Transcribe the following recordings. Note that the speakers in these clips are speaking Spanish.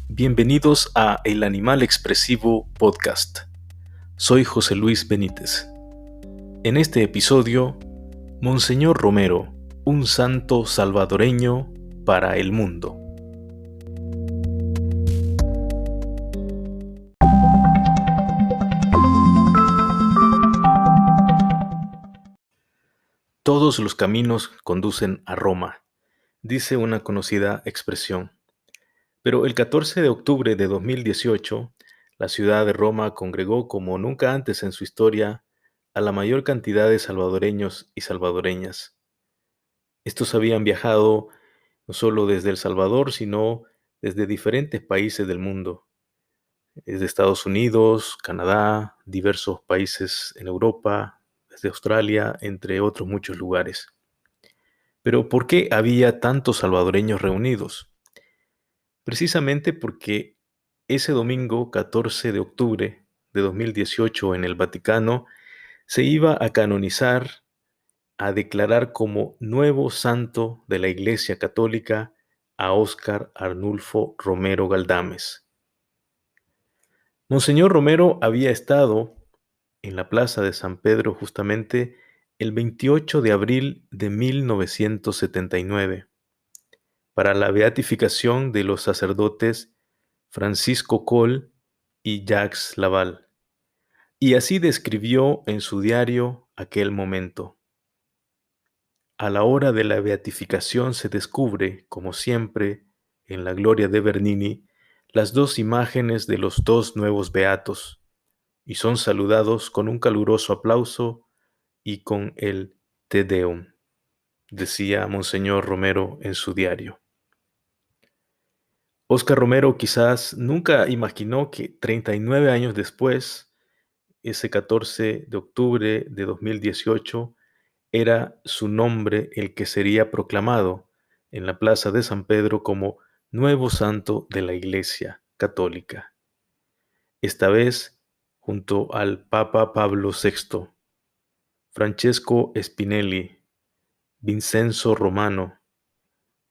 Bienvenidos a El Animal Expresivo Podcast. Soy José Luis Benítez. En este episodio, Monseñor Romero, un santo salvadoreño para el mundo. Todos los caminos conducen a Roma, dice una conocida expresión. Pero el 14 de octubre de 2018, la ciudad de Roma congregó como nunca antes en su historia a la mayor cantidad de salvadoreños y salvadoreñas. Estos habían viajado no solo desde El Salvador, sino desde diferentes países del mundo, desde Estados Unidos, Canadá, diversos países en Europa, desde Australia, entre otros muchos lugares. Pero ¿por qué había tantos salvadoreños reunidos? Precisamente porque ese domingo 14 de octubre de 2018 en el Vaticano se iba a canonizar, a declarar como nuevo santo de la Iglesia Católica a Óscar Arnulfo Romero Galdames. Monseñor Romero había estado en la plaza de San Pedro justamente el 28 de abril de 1979 para la beatificación de los sacerdotes Francisco Coll y Jacques Laval, y así describió en su diario aquel momento. A la hora de la beatificación se descubre, como siempre, en la gloria de Bernini, las dos imágenes de los dos nuevos beatos, y son saludados con un caluroso aplauso y con el Te Deum, decía Monseñor Romero en su diario. Óscar Romero quizás nunca imaginó que 39 años después, ese 14 de octubre de 2018, era su nombre el que sería proclamado en la plaza de San Pedro como nuevo santo de la Iglesia Católica. Esta vez junto al Papa Pablo VI, Francesco Spinelli, Vincenzo Romano,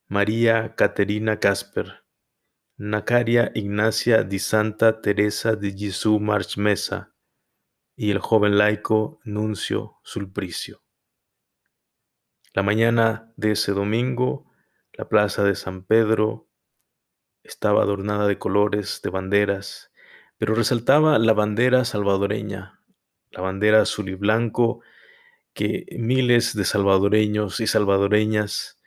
María Caterina Casper, Nacaria Ignacia di Santa Teresa di Gesù Marchmesa y el joven laico Nuncio Sulpricio. La mañana de ese domingo, la plaza de San Pedro estaba adornada de colores, de banderas, pero resaltaba la bandera salvadoreña, la bandera azul y blanco que miles de salvadoreños y salvadoreñas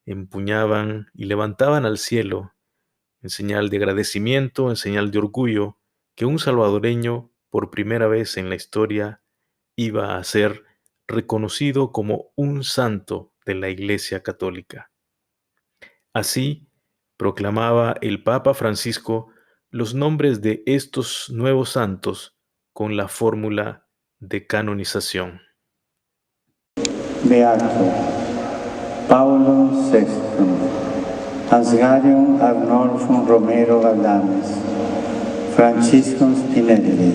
empuñaban y levantaban al cielo en señal de agradecimiento, en señal de orgullo, que un salvadoreño, por primera vez en la historia, iba a ser reconocido como un santo de la Iglesia Católica. Así, proclamaba el Papa Francisco los nombres de estos nuevos santos con la fórmula de canonización. Beato Paulo VI, Asgario Arnolfo Romero Galdames, Francisco Spinelli,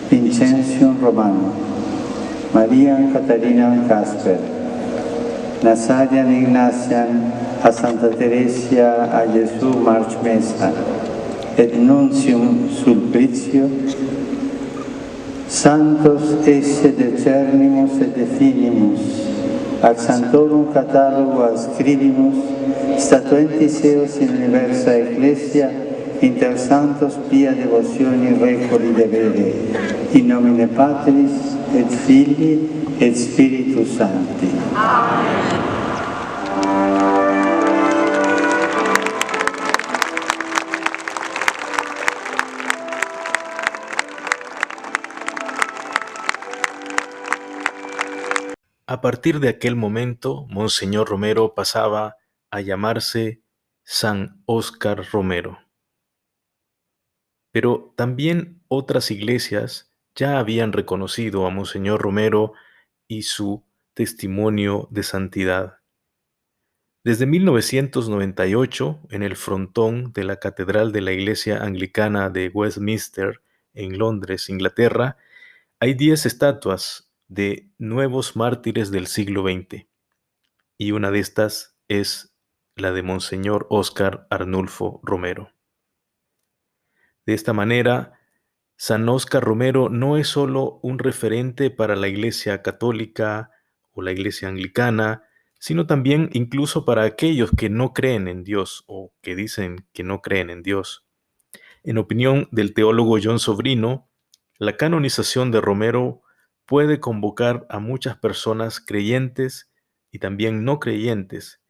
Vincenzo Romano, María Caterina Casper, Nazaria Ignacia a Santa Teresa a Gesù Marchmesa, et Nuncium Sulpricio, Santos esse deternimus et definimus, ac Santorum catalogo ascribimus, statuentis eos in universa Ecclesia, inter santos pia devocioni recoli devere, in nomine Patris et Filii et Spiritus Sancti. Amen. A partir de aquel momento, Monseñor Romero pasaba a llamarse San Óscar Romero. Pero también otras iglesias ya habían reconocido a Monseñor Romero y su testimonio de santidad. Desde 1998, en el frontón de la Catedral de la Iglesia Anglicana de Westminster, en Londres, Inglaterra, hay 10 estatuas de nuevos mártires del siglo XX, y una de estas es la de Monseñor Óscar Arnulfo Romero. De esta manera, San Óscar Romero no es solo un referente para la Iglesia Católica o la Iglesia Anglicana, sino también incluso para aquellos que no creen en Dios o que dicen que no creen en Dios. En opinión del teólogo John Sobrino, la canonización de Romero puede convocar a muchas personas creyentes y también no creyentes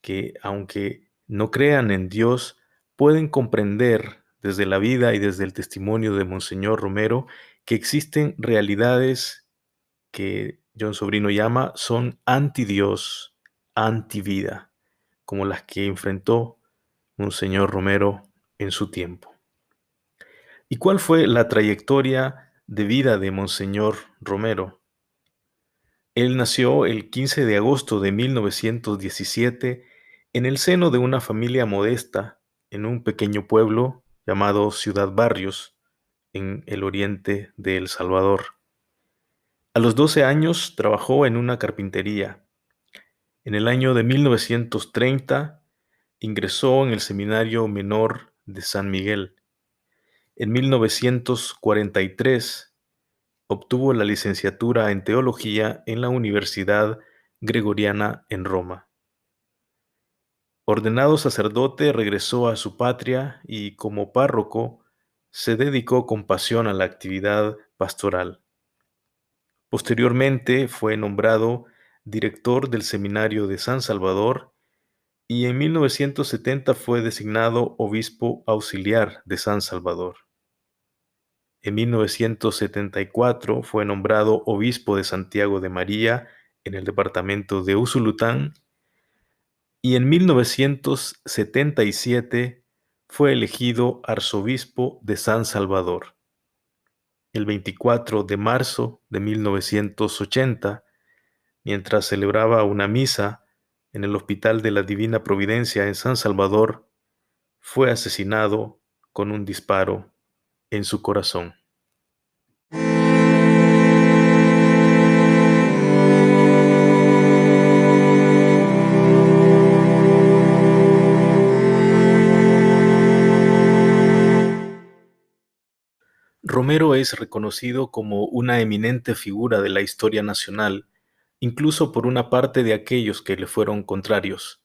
que, aunque no crean en Dios, pueden comprender desde la vida y desde el testimonio de Monseñor Romero que existen realidades que John Sobrino llama son anti-Dios, anti-vida, como las que enfrentó Monseñor Romero en su tiempo. ¿Y cuál fue la trayectoria de vida de Monseñor Romero? Él nació el 15 de agosto de 1917 en el seno de una familia modesta en un pequeño pueblo llamado Ciudad Barrios, en el oriente de El Salvador. A los 12 años trabajó en una carpintería. En el año de 1930 ingresó en el Seminario Menor de San Miguel. En 1943 obtuvo la licenciatura en teología en la Universidad Gregoriana en Roma. Ordenado sacerdote, regresó a su patria y como párroco se dedicó con pasión a la actividad pastoral. Posteriormente fue nombrado director del Seminario de San Salvador y en 1970 fue designado obispo auxiliar de San Salvador. En 1974 fue nombrado obispo de Santiago de María en el departamento de Usulután y en 1977 fue elegido arzobispo de San Salvador. El 24 de marzo de 1980, mientras celebraba una misa en el Hospital de la Divina Providencia en San Salvador, fue asesinado con un disparo en su corazón. Romero es reconocido como una eminente figura de la historia nacional, incluso por una parte de aquellos que le fueron contrarios.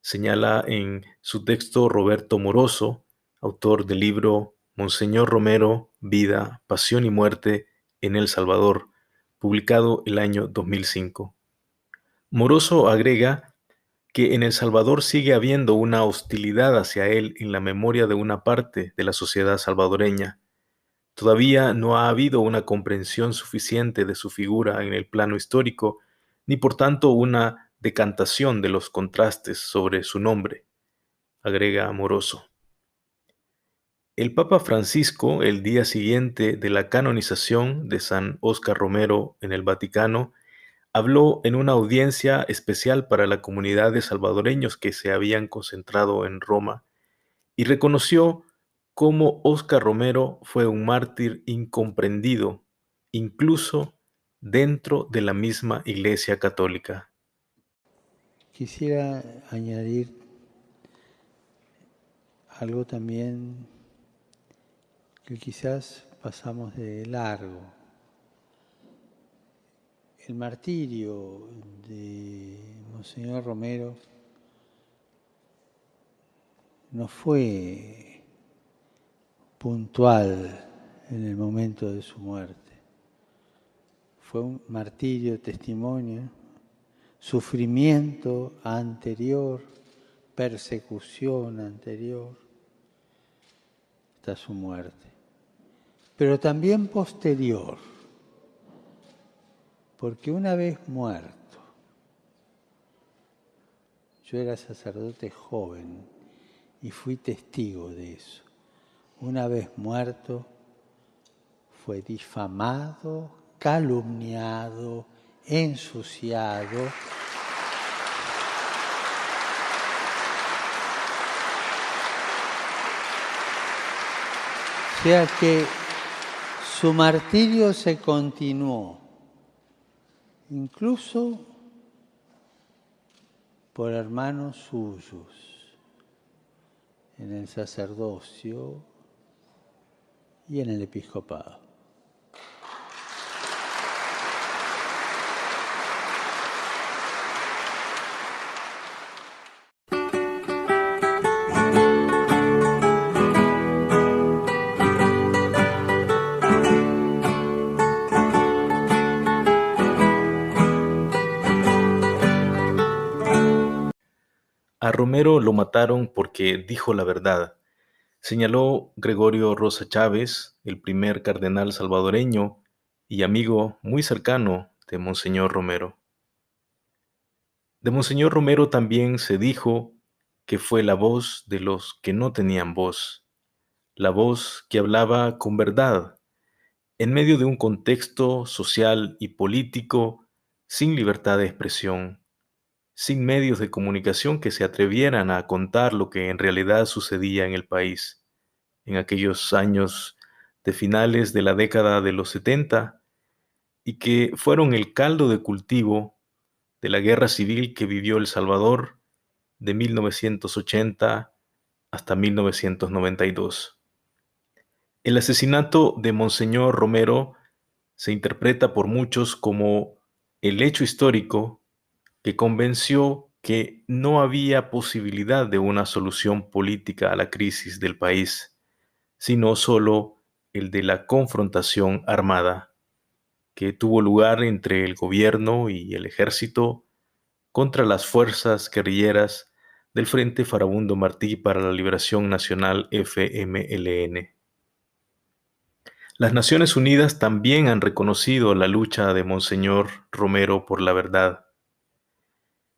Señala en su texto Roberto Moroso, autor del libro Monseñor Romero, Vida, Pasión y Muerte en El Salvador, publicado el año 2005. Moroso agrega que en El Salvador sigue habiendo una hostilidad hacia él en la memoria de una parte de la sociedad salvadoreña. Todavía no ha habido una comprensión suficiente de su figura en el plano histórico, ni por tanto una decantación de los contrastes sobre su nombre, agrega Amoroso. El Papa Francisco, el día siguiente de la canonización de San Óscar Romero en el Vaticano, habló en una audiencia especial para la comunidad de salvadoreños que se habían concentrado en Roma y reconoció cómo Óscar Romero fue un mártir incomprendido, incluso dentro de la misma Iglesia Católica. Quisiera añadir algo también que quizás pasamos de largo. El martirio de Monseñor Romero no fue puntual en el momento de su muerte. Fue un martirio, testimonio, sufrimiento anterior, persecución anterior hasta su muerte, pero también posterior, porque una vez muerto, yo era sacerdote joven y fui testigo de eso. Una vez muerto, fue difamado, calumniado, ensuciado. O sea que su martirio se continuó, incluso por hermanos suyos en el sacerdocio, y en el episcopado. A Romero lo mataron porque dijo la verdad, señaló Gregorio Rosa Chávez, el primer cardenal salvadoreño y amigo muy cercano de Monseñor Romero. De Monseñor Romero también se dijo que fue la voz de los que no tenían voz, la voz que hablaba con verdad, en medio de un contexto social y político sin libertad de expresión, sin medios de comunicación que se atrevieran a contar lo que en realidad sucedía en el país en aquellos años de finales de la década de los 70 y que fueron el caldo de cultivo de la guerra civil que vivió El Salvador de 1980 hasta 1992. El asesinato de Monseñor Romero se interpreta por muchos como el hecho histórico que convenció que no había posibilidad de una solución política a la crisis del país, sino solo el de la confrontación armada que tuvo lugar entre el gobierno y el ejército contra las fuerzas guerrilleras del Frente Farabundo Martí para la Liberación Nacional FMLN. Las Naciones Unidas también han reconocido la lucha de Monseñor Romero por la verdad.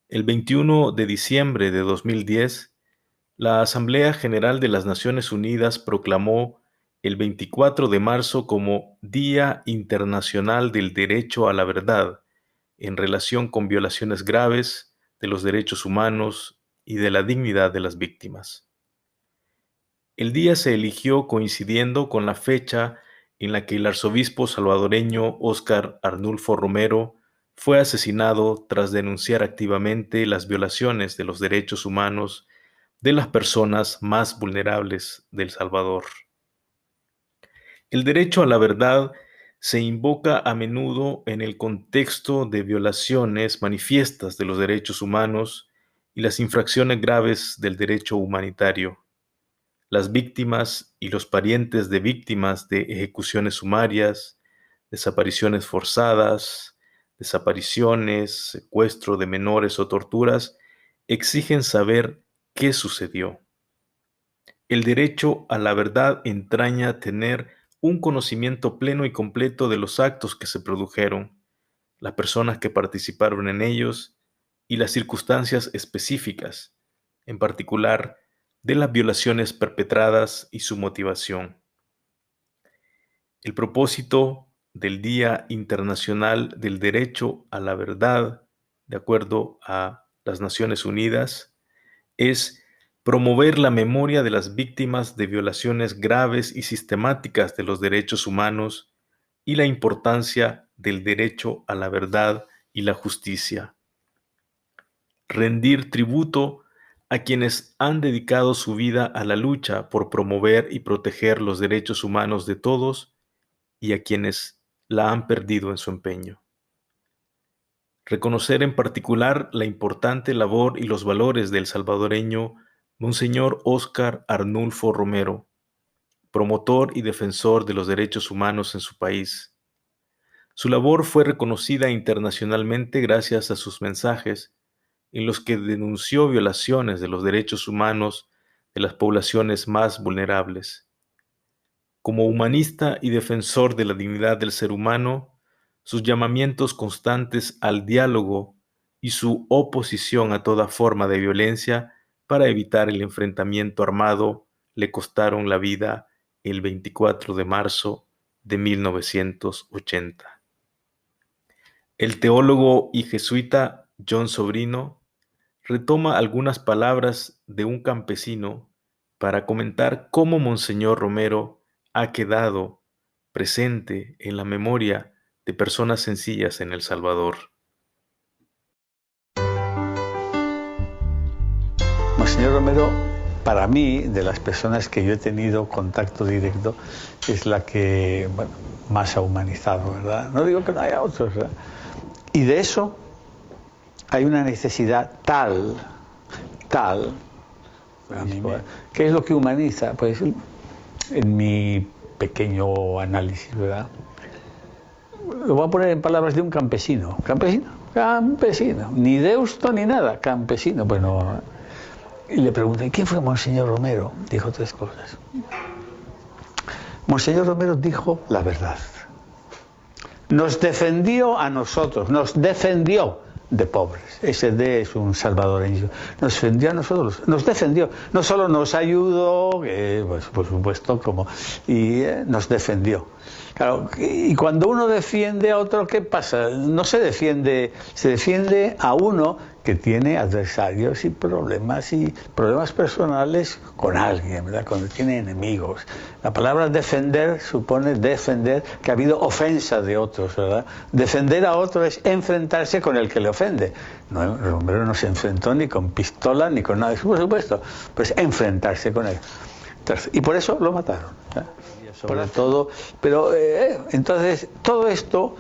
El 21 de diciembre de 2010, la Asamblea General de las Naciones Unidas proclamó el 24 de marzo como Día Internacional del Derecho a la Verdad en relación con violaciones graves de los derechos humanos y de la dignidad de las víctimas. El día se eligió coincidiendo con la fecha en la que el arzobispo salvadoreño Óscar Arnulfo Romero fue asesinado tras denunciar activamente las violaciones de los derechos humanos de las personas más vulnerables de El Salvador. El derecho a la verdad se invoca a menudo en el contexto de violaciones manifiestas de los derechos humanos y las infracciones graves del derecho humanitario. Las víctimas y los parientes de víctimas de ejecuciones sumarias, desapariciones forzadas, desapariciones, secuestro de menores o torturas, exigen saber qué sucedió. El derecho a la verdad entraña tener un conocimiento pleno y completo de los actos que se produjeron, las personas que participaron en ellos y las circunstancias específicas, en particular de las violaciones perpetradas y su motivación. El propósito del Día Internacional del Derecho a la Verdad, de acuerdo a las Naciones Unidas, es promover la memoria de las víctimas de violaciones graves y sistemáticas de los derechos humanos y la importancia del derecho a la verdad y la justicia. Rendir tributo a quienes han dedicado su vida a la lucha por promover y proteger los derechos humanos de todos y a quienes la han perdido en su empeño. Reconocer en particular la importante labor y los valores del salvadoreño Monseñor Óscar Arnulfo Romero, promotor y defensor de los derechos humanos en su país. Su labor fue reconocida internacionalmente gracias a sus mensajes en los que denunció violaciones de los derechos humanos de las poblaciones más vulnerables. Como humanista y defensor de la dignidad del ser humano, sus llamamientos constantes al diálogo y su oposición a toda forma de violencia para evitar el enfrentamiento armado le costaron la vida el 24 de marzo de 1980. El teólogo y jesuita John Sobrino retoma algunas palabras de un campesino para comentar cómo Monseñor Romero ha quedado presente en la memoria de personas sencillas en El Salvador. Monseñor Romero para mí, de las personas que yo he tenido contacto directo, es la que, bueno, más ha humanizado, ¿verdad? No digo que no haya otros, ¿verdad? Y de eso hay una necesidad tal, ¿qué es lo que humaniza? Pues en mi pequeño análisis, ¿verdad? Lo voy a poner en palabras de un campesino. Campesino. Ni deusto ni nada. Campesino. Bueno, y le pregunté, ¿quién fue Monseñor Romero? Dijo tres cosas. Monseñor Romero dijo la verdad. Nos defendió a nosotros, nos defendió de pobres. Ese D es un salvadoreño. Nos defendió a nosotros, nos defendió. No solo nos ayudó, pues, por supuesto, nos defendió. Claro, y cuando uno defiende a otro, ¿qué pasa? No se defiende a uno que tiene adversarios y problemas personales con alguien, ¿verdad? Cuando tiene enemigos. La palabra defender supone defender que ha habido ofensa de otros, ¿verdad? Defender a otro es enfrentarse con el que le ofende. No, Romero no se enfrentó ni con pistola ni con nada, por supuesto, pues enfrentarse con él. Entonces, y por eso lo mataron, ¿verdad? Sobre todo, pero entonces todo esto,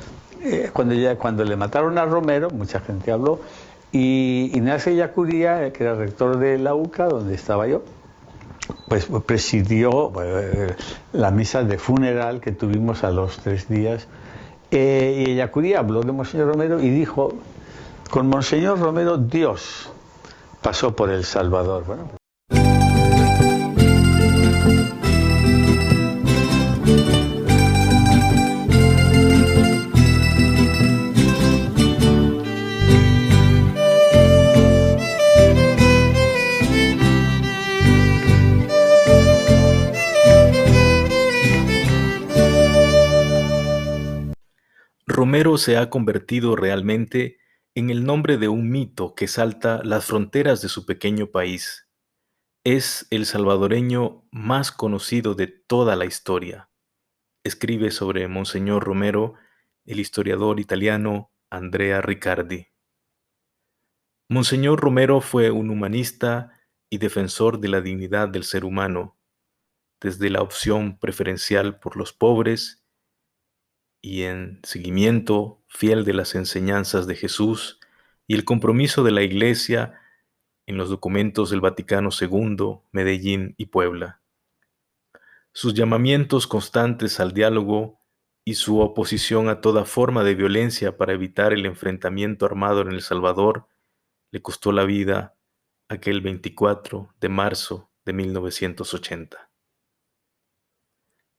cuando le mataron a Romero, mucha gente habló, y Ignacio Ellacuría, que era rector de la UCA, donde estaba yo, pues presidió la misa de funeral que tuvimos a los 3 días, y Ellacuría habló de Monseñor Romero y dijo, con Monseñor Romero Dios pasó por El Salvador. Bueno, Romero se ha convertido realmente en el nombre de un mito que salta las fronteras de su pequeño país. Es el salvadoreño más conocido de toda la historia. Escribe sobre Monseñor Romero el historiador italiano Andrea Riccardi. Monseñor Romero fue un humanista y defensor de la dignidad del ser humano, desde la opción preferencial por los pobres y en seguimiento fiel de las enseñanzas de Jesús y el compromiso de la Iglesia en los documentos del Vaticano II, Medellín y Puebla. Sus llamamientos constantes al diálogo y su oposición a toda forma de violencia para evitar el enfrentamiento armado en El Salvador le costó la vida aquel 24 de marzo de 1980.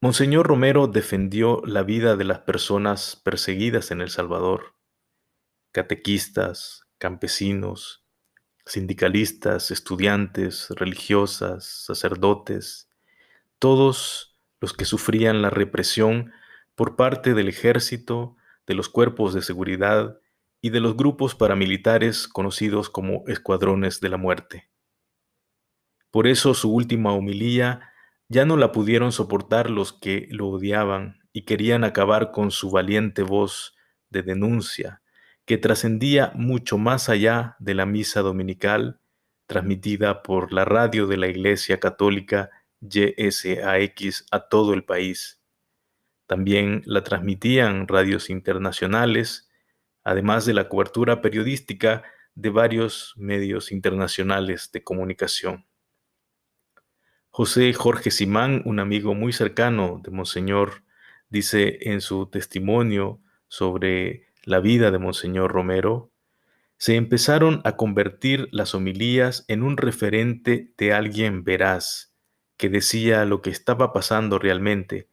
Monseñor Romero defendió la vida de las personas perseguidas en El Salvador, catequistas, campesinos, sindicalistas, estudiantes, religiosas, sacerdotes, todos los que sufrían la represión por parte del ejército, de los cuerpos de seguridad y de los grupos paramilitares conocidos como escuadrones de la muerte. Por eso su última homilía ya no la pudieron soportar los que lo odiaban y querían acabar con su valiente voz de denuncia, que trascendía mucho más allá de la misa dominical transmitida por la radio de la Iglesia Católica YSAX a todo el país. También la transmitían radios internacionales, además de la cobertura periodística de varios medios internacionales de comunicación. José Jorge Simán, un amigo muy cercano de Monseñor, dice en su testimonio sobre la vida de Monseñor Romero, se empezaron a convertir las homilías en un referente de alguien veraz, que decía lo que estaba pasando realmente,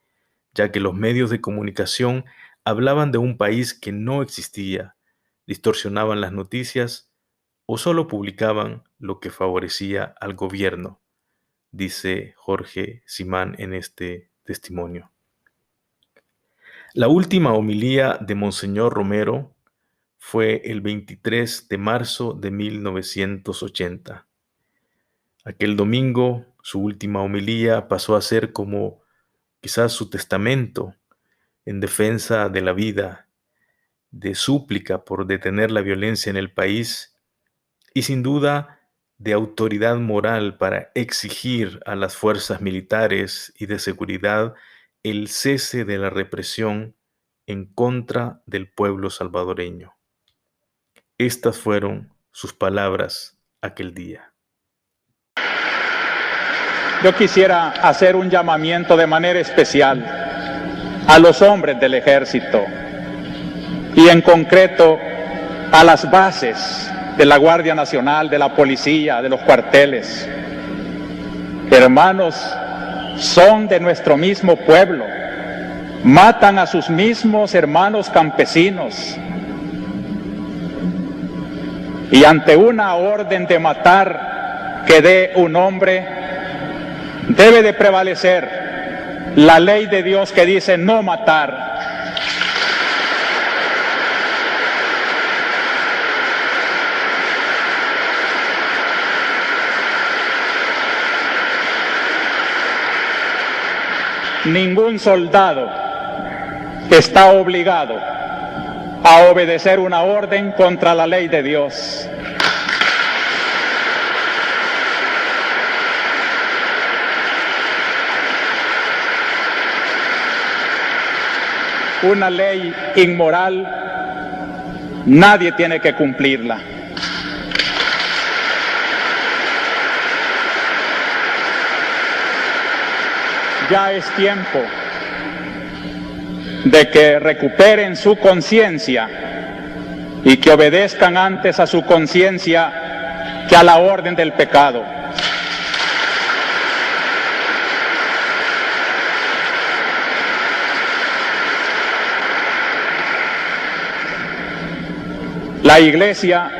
ya que los medios de comunicación hablaban de un país que no existía, distorsionaban las noticias o solo publicaban lo que favorecía al gobierno, dice Jorge Simán en este testimonio. La última homilía de Monseñor Romero fue el 23 de marzo de 1980. Aquel domingo, su última homilía pasó a ser como quizás su testamento en defensa de la vida, de súplica por detener la violencia en el país y sin duda de autoridad moral para exigir a las fuerzas militares y de seguridad el cese de la represión en contra del pueblo salvadoreño. Estas fueron sus palabras aquel día. Yo quisiera hacer un llamamiento de manera especial a los hombres del ejército y en concreto a las bases de la Guardia Nacional, de la policía, de los cuarteles. Hermanos, son de nuestro mismo pueblo, matan a sus mismos hermanos campesinos y ante una orden de matar que dé un hombre, debe de prevalecer la ley de Dios que dice no matar. Ningún soldado está obligado a obedecer una orden contra la ley de Dios. Una ley inmoral, nadie tiene que cumplirla. Ya es tiempo de que recuperen su conciencia y que obedezcan antes a su conciencia que a la orden del pecado. La Iglesia,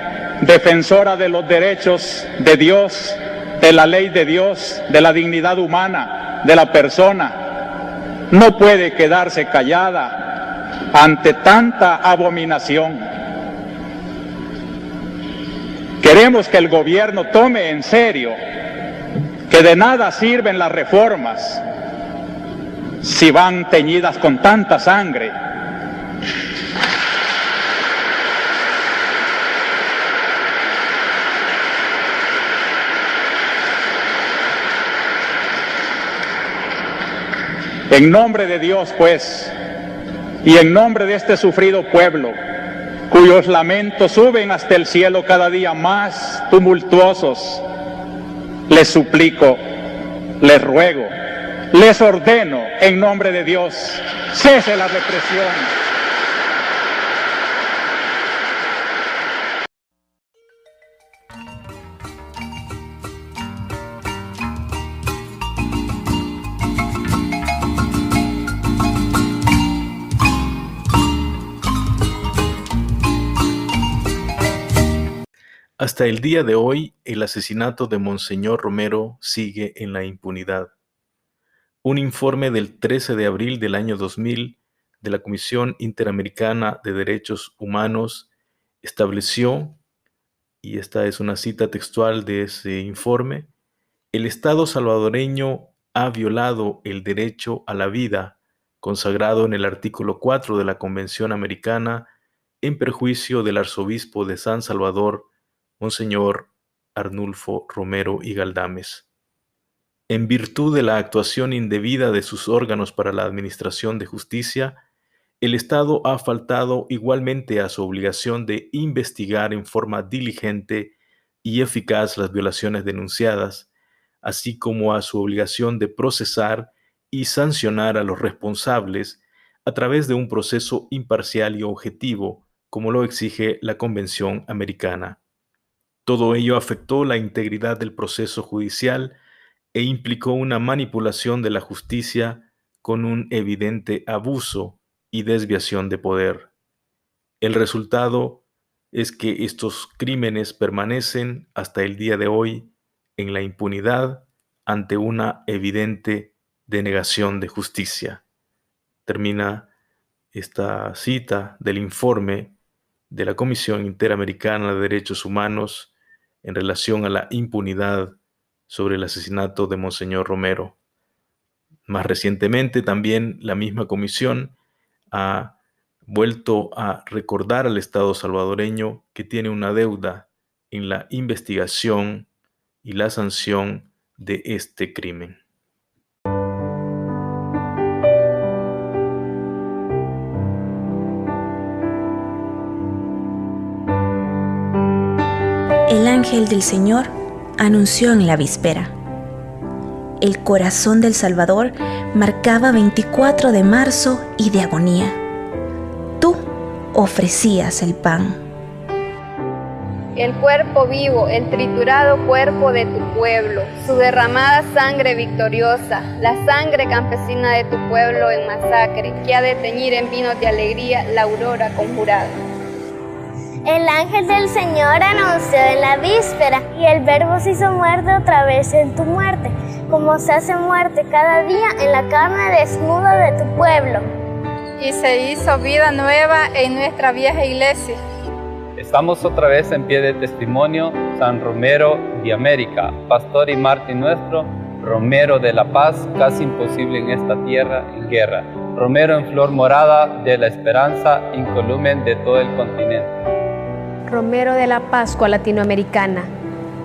defensora de los derechos de Dios, de la ley de Dios, de la dignidad humana, de la persona, no puede quedarse callada ante tanta abominación. Queremos que el gobierno tome en serio que de nada sirven las reformas si van teñidas con tanta sangre. En nombre de Dios, pues, y en nombre de este sufrido pueblo, cuyos lamentos suben hasta el cielo cada día más tumultuosos, les suplico, les ruego, les ordeno, en nombre de Dios, cese la represión. Hasta el día de hoy, el asesinato de Monseñor Romero sigue en la impunidad. Un informe del 13 de abril del año 2000 de la Comisión Interamericana de Derechos Humanos estableció, y esta es una cita textual de ese informe, el Estado salvadoreño ha violado el derecho a la vida consagrado en el artículo 4 de la Convención Americana en perjuicio del arzobispo de San Salvador, Monseñor Arnulfo Romero y Galdames. En virtud de la actuación indebida de sus órganos para la administración de justicia, el Estado ha faltado igualmente a su obligación de investigar en forma diligente y eficaz las violaciones denunciadas, así como a su obligación de procesar y sancionar a los responsables a través de un proceso imparcial y objetivo, como lo exige la Convención Americana. Todo ello afectó la integridad del proceso judicial e implicó una manipulación de la justicia con un evidente abuso y desviación de poder. El resultado es que estos crímenes permanecen hasta el día de hoy en la impunidad ante una evidente denegación de justicia. Termina esta cita del informe de la Comisión Interamericana de Derechos Humanos en relación a la impunidad sobre el asesinato de Monseñor Romero. Más recientemente, también la misma comisión ha vuelto a recordar al Estado salvadoreño que tiene una deuda en la investigación y la sanción de este crimen. El ángel del Señor anunció en la víspera. El corazón del Salvador marcaba 24 de marzo y de agonía. Tú ofrecías el pan. El cuerpo vivo, el triturado cuerpo de tu pueblo, su derramada sangre victoriosa, la sangre campesina de tu pueblo en masacre, que ha de teñir en vinos de alegría la aurora conjurada. El ángel del Señor anunció en la víspera, y el Verbo se hizo muerte otra vez en tu muerte, como se hace muerte cada día en la carne desnuda de tu pueblo. Y se hizo vida nueva en nuestra vieja iglesia. Estamos otra vez en pie de testimonio, San Romero de América, pastor y mártir nuestro, Romero de la paz, casi imposible en esta tierra en guerra, Romero en flor morada de la esperanza, incolumen de todo el continente. Romero de la Pascua Latinoamericana,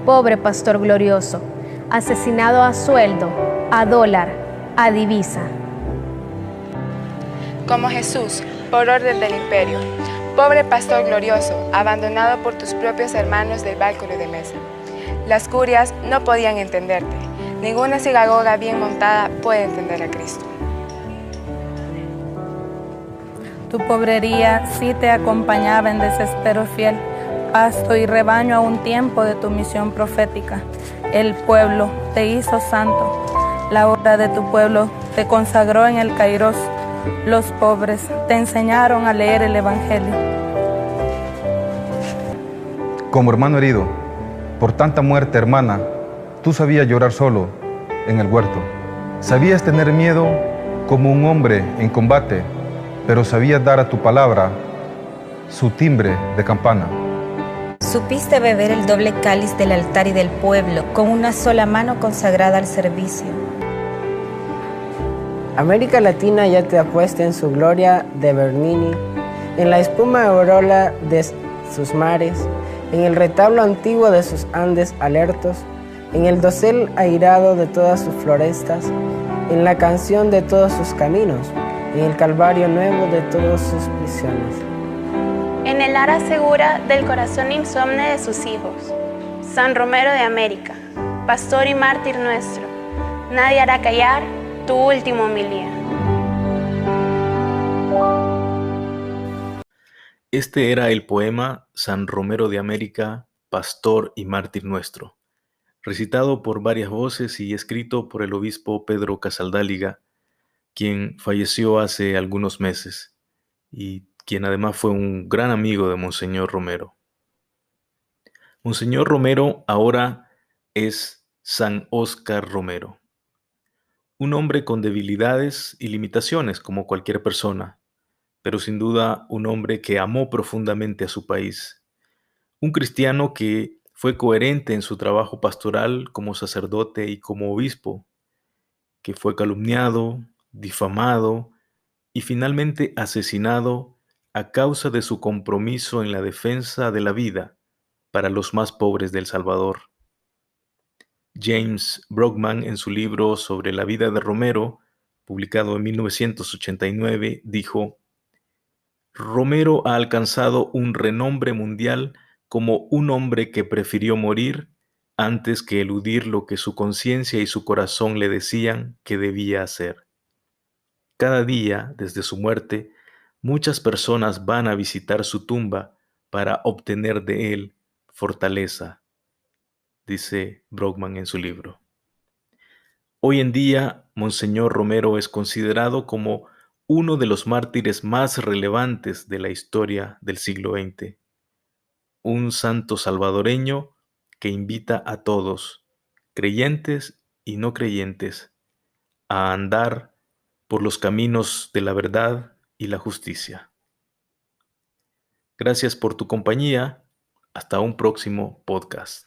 pobre pastor glorioso, asesinado a sueldo, a dólar, a divisa. Como Jesús, por orden del imperio, pobre pastor glorioso, abandonado por tus propios hermanos del bálculo de mesa. Las curias no podían entenderte, ninguna sinagoga bien montada puede entender a Cristo. Tu pobrería sí te acompañaba en desespero fiel, pasto y rebaño a un tiempo de tu misión profética. El pueblo te hizo santo, la obra de tu pueblo te consagró en el Kairos. Los pobres te enseñaron a leer el Evangelio. Como hermano herido, por tanta muerte, hermana, tú sabías llorar solo en el huerto. Sabías tener miedo como un hombre en combate, pero sabías dar a tu palabra su timbre de campana. Supiste beber el doble cáliz del altar y del pueblo, con una sola mano consagrada al servicio. América Latina ya te apuesta en su gloria de Bernini, en la espuma aureola de sus mares, en el retablo antiguo de sus Andes alertos, en el dosel airado de todas sus florestas, en la canción de todos sus caminos, en el calvario nuevo de todas sus prisiones. En el ara segura del corazón insomne de sus hijos, San Romero de América, pastor y mártir nuestro, nadie hará callar tu última homilía. Este era el poema San Romero de América, pastor y mártir nuestro, recitado por varias voces y escrito por el obispo Pedro Casaldáliga, quien falleció hace algunos meses y quien además fue un gran amigo de Monseñor Romero. Monseñor Romero ahora es San Óscar Romero, un hombre con debilidades y limitaciones como cualquier persona, pero sin duda un hombre que amó profundamente a su país, un cristiano que fue coherente en su trabajo pastoral como sacerdote y como obispo, que fue calumniado, difamado y finalmente asesinado a causa de su compromiso en la defensa de la vida para los más pobres de El Salvador. James Brockman, en su libro sobre la vida de Romero, publicado en 1989, dijo: Romero ha alcanzado un renombre mundial como un hombre que prefirió morir antes que eludir lo que su conciencia y su corazón le decían que debía hacer. Cada día, desde su muerte, muchas personas van a visitar su tumba para obtener de él fortaleza, dice Brockman en su libro. Hoy en día, Monseñor Romero es considerado como uno de los mártires más relevantes de la historia del siglo XX. Un santo salvadoreño que invita a todos, creyentes y no creyentes, a andar por los caminos de la verdad y la justicia. Gracias por tu compañía. Hasta un próximo podcast.